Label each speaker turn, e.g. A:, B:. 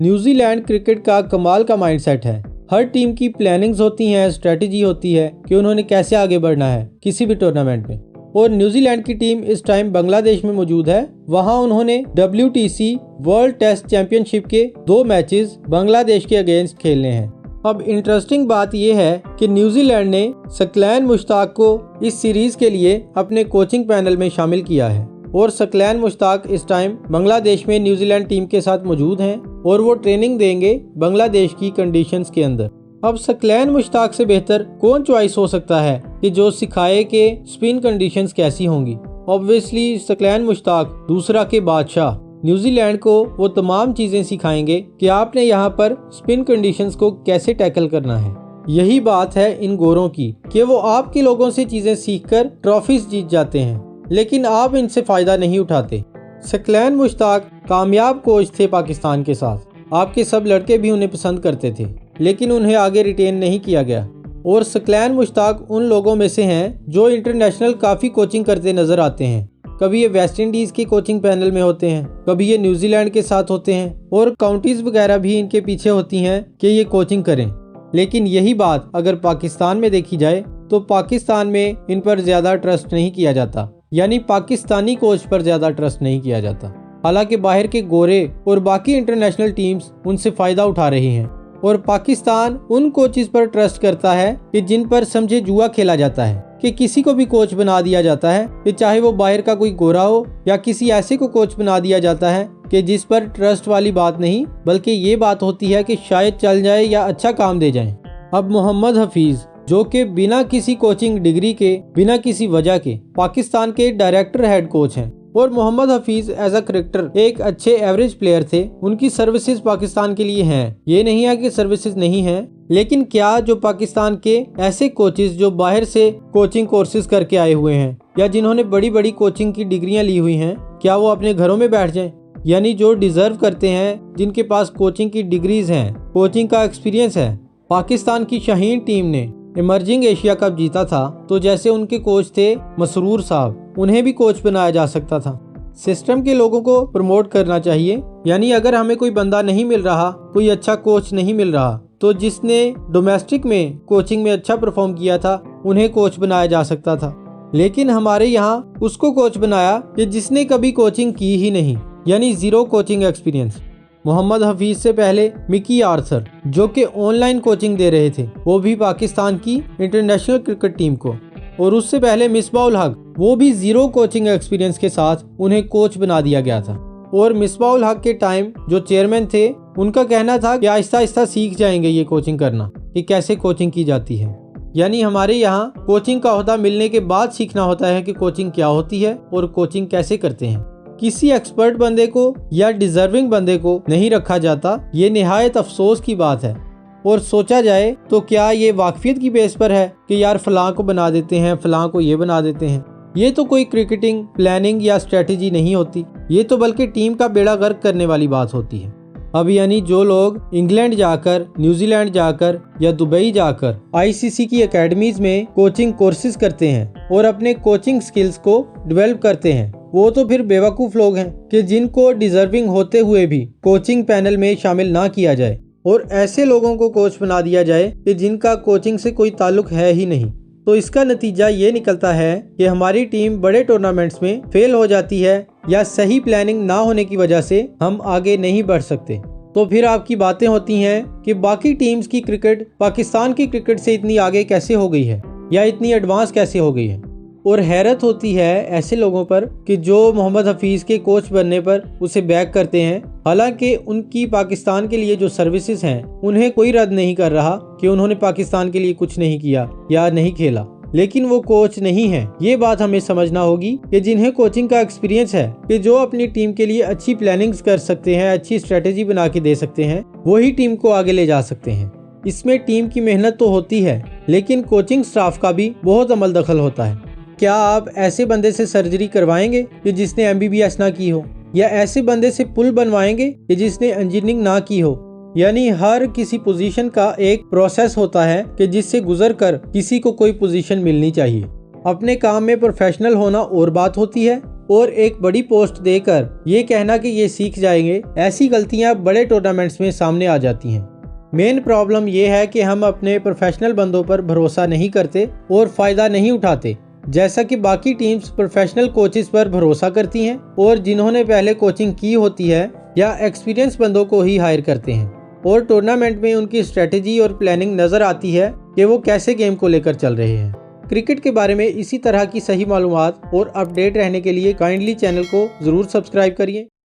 A: New Zealand cricket का कमाल का माइंडसेट है। हर टीम की प्लानिंग्स होती हैं, स्ट्रेटेजी होती है कि उन्होंने कैसे आगे बढ़ना है किसी भी टूर्नामेंट में। और न्यूजीलैंड की टीम इस टाइम बांग्लादेश में मौजूद है। वहां उन्होंने WTC वर्ल्ड टेस्ट चैंपियनशिप के 2 मैचेस बांग्लादेश के अगेंस्ट खेलने हैं। अब इंटरेस्टिंग बात यह है कि न्यूजीलैंड ने सकलैन मुश्ताक को इस सीरीज के लिए अपने कोचिंग पैनल में शामिल किया है और सकलैन मुश्ताक इस टाइम बांग्लादेश में न्यूजीलैंड टीम के साथ मौजूद हैं और वो ट्रेनिंग देंगे बांग्लादेश की कंडीशंस के अंदर। अब सकलैन मुश्ताक से बेहतर कौन चॉइस हो सकता है कि जो सिखाए कि स्पिन कंडीशंस कैसी होंगी। ऑब्वियसली सकलैन मुश्ताक दूसरा के बादशाह न्यूजीलैंड को वो तमाम चीजें सिखाएंगे कि आपने यहाँ पर स्पिन कंडीशंस को कैसे टैकल करना है। यही बात है इन गोरों की कि वो आपके लोगों से चीजें सीखकर ट्रॉफीज जीत जाते हैं, लेकिन आप इनसे फायदा नहीं उठाते। सकलैन मुश्ताक कामयाब कोच थे पाकिस्तान के साथ। आपके सब लड़के भी उन्हें पसंद करते थे, लेकिन उन्हें आगे रिटेन नहीं किया गया। और सकलैन मुश्ताक उन लोगों में से हैं जो इंटरनेशनल काफ़ी कोचिंग करते नज़र आते हैं। कभी ये वेस्ट इंडीज़ के कोचिंग पैनल में होते हैं, कभी ये न्यूजीलैंड के साथ होते हैं और काउंटीज़ वगैरह भी इनके पीछे होती हैं कि ये कोचिंग करें। लेकिन यही बात अगर पाकिस्तान में देखी जाए तो पाकिस्तान में इन पर ज़्यादा ट्रस्ट नहीं किया जाता, यानी पाकिस्तानी कोच पर ज़्यादा ट्रस्ट नहीं किया जाता। हालांकि बाहर के गोरे और बाकी इंटरनेशनल टीम्स उनसे फ़ायदा उठा रही हैं और पाकिस्तान उन कोचेस पर ट्रस्ट करता है कि जिन पर समझे जुआ खेला जाता है, कि किसी को भी कोच बना दिया जाता है कि चाहे वो बाहर का कोई गोरा हो या किसी ऐसे को कोच बना दिया जाता है कि जिस पर ट्रस्ट वाली बात नहीं बल्कि ये बात होती है कि शायद चल जाए या अच्छा काम दे जाए। अब मोहम्मद हफीज जो कि बिना किसी कोचिंग डिग्री के, बिना किसी वजह के पाकिस्तान के डायरेक्टर हेड कोच हैं और Mohammad Hafeez as a cricketer एक अच्छे एवरेज प्लेयर थे। उनकी सर्विसेज पाकिस्तान के लिए हैं, ये नहीं है कि सर्विसेज नहीं हैं, लेकिन क्या जो पाकिस्तान के ऐसे कोचेस जो बाहर से कोचिंग कोर्सेज करके आए हुए हैं या जिन्होंने बड़ी बड़ी कोचिंग की डिग्रियां ली हुई हैं, क्या वो अपने घरों में बैठ जाएं? यानी जो डिजर्व करते हैं, जिनके पास कोचिंग की डिग्रीज हैं, कोचिंग का एक्सपीरियंस है। पाकिस्तान की शाहीन टीम ने इमर्जिंग एशिया कप जीता था, तो जैसे उनके कोच थे मसरूर साहब, उन्हें भी कोच बनाया जा सकता था। सिस्टम के लोगों को प्रमोट करना चाहिए, यानी अगर हमें कोई बंदा नहीं मिल रहा, कोई अच्छा कोच नहीं मिल रहा, तो जिसने डोमेस्टिक में कोचिंग में अच्छा परफॉर्म किया था उन्हें कोच बनाया जा सकता था। लेकिन हमारे यहाँ उसको कोच बनाया कि जिसने कभी कोचिंग की ही नहीं, यानी zero coaching experience. Mohammad Hafeez से पहले मिकी आर्थर जो कि ऑनलाइन कोचिंग दे रहे थे, वो भी पाकिस्तान की इंटरनेशनल क्रिकेट टीम को, और उससे पहले मिसबाउल हक, वो भी जीरो कोचिंग एक्सपीरियंस के साथ उन्हें कोच बना दिया गया था। और मिसबाउल हक के टाइम जो चेयरमैन थे, उनका कहना था कि आहिस्ता आहिस्ता सीख जाएंगे ये कोचिंग करना, कि कैसे कोचिंग की जाती है। यानी हमारे यहाँ कोचिंग का ओहदा मिलने के बाद सीखना होता है कि कोचिंग क्या होती है और कोचिंग कैसे करते हैं। किसी एक्सपर्ट बंदे को या डिजर्विंग बंदे को नहीं रखा जाता, ये निहायत अफसोस की बात है। और सोचा जाए तो क्या ये वाकफियत की बेस पर है कि यार फलां को बना देते हैं, फलां को ये बना देते हैं। ये तो कोई क्रिकेटिंग प्लानिंग या स्ट्रेटेजी नहीं होती, ये तो बल्कि टीम का बेड़ा गर्क करने वाली बात होती है। अब यानी जो लोग इंग्लैंड जाकर, न्यूजीलैंड जाकर या दुबई जाकर ICC की एकेडमीज में कोचिंग कोर्सेज करते हैं और अपने कोचिंग स्किल्स को डेवलप करते हैं, वो तो फिर बेवकूफ़ लोग हैं कि जिनको डिजर्विंग होते हुए भी कोचिंग पैनल में शामिल ना किया जाए और ऐसे लोगों को कोच बना दिया जाए कि जिनका कोचिंग से कोई ताल्लुक है ही नहीं। तो इसका नतीजा ये निकलता है कि हमारी टीम बड़े टूर्नामेंट्स में फेल हो जाती है या सही प्लानिंग ना होने की वजह से हम आगे नहीं बढ़ सकते। तो फिर आपकी बातें होती हैं कि बाकी टीम्स की क्रिकेट पाकिस्तान की क्रिकेट से इतनी आगे कैसे हो गई है या इतनी एडवांस कैसे हो गई है। और हैरत होती है ऐसे लोगों पर कि जो मोहम्मद हफीज़ के कोच बनने पर उसे बैक करते हैं, हालांकि उनकी पाकिस्तान के लिए जो सर्विसेज हैं उन्हें कोई रद्द नहीं कर रहा कि उन्होंने पाकिस्तान के लिए कुछ नहीं किया या नहीं खेला, लेकिन वो कोच नहीं है। ये बात हमें समझना होगी कि जिन्हें कोचिंग का एक्सपीरियंस है, कि जो अपनी टीम के लिए अच्छी प्लानिंग्स कर सकते हैं, अच्छी स्ट्रेटेजी बना के दे सकते हैं, वही टीम को आगे ले जा सकते हैं। इसमें टीम की मेहनत तो होती है, लेकिन कोचिंग स्टाफ का भी बहुत अमल दखल होता है। क्या आप ऐसे बंदे से सर्जरी करवाएंगे कि जिसने MBBS ना की हो, या ऐसे बंदे से पुल बनवाएंगे कि जिसने इंजीनियरिंग ना की हो? यानी हर किसी पोजीशन का एक प्रोसेस होता है कि जिससे गुजर कर किसी को कोई पोजीशन मिलनी चाहिए। अपने काम में प्रोफेशनल होना और बात होती है और एक बड़ी पोस्ट देकर ये कहना कि ये सीख जाएंगे, ऐसी गलतियां बड़े टूर्नामेंट्स में सामने आ जाती हैं। मेन प्रॉब्लम ये है कि हम अपने प्रोफेशनल बंदों पर भरोसा नहीं करते और फ़ायदा नहीं उठाते, जैसा कि बाकी टीम्स प्रोफेशनल कोचेस पर भरोसा करती हैं और जिन्होंने पहले कोचिंग की होती है या एक्सपीरियंस बंदों को ही हायर करते हैं और टूर्नामेंट में उनकी स्ट्रेटेजी और प्लानिंग नज़र आती है कि वो कैसे गेम को लेकर चल रहे हैं। क्रिकेट के बारे में इसी तरह की सही मालूमात और अपडेट रहने के लिए काइंडली चैनल को ज़रूर सब्सक्राइब करिए।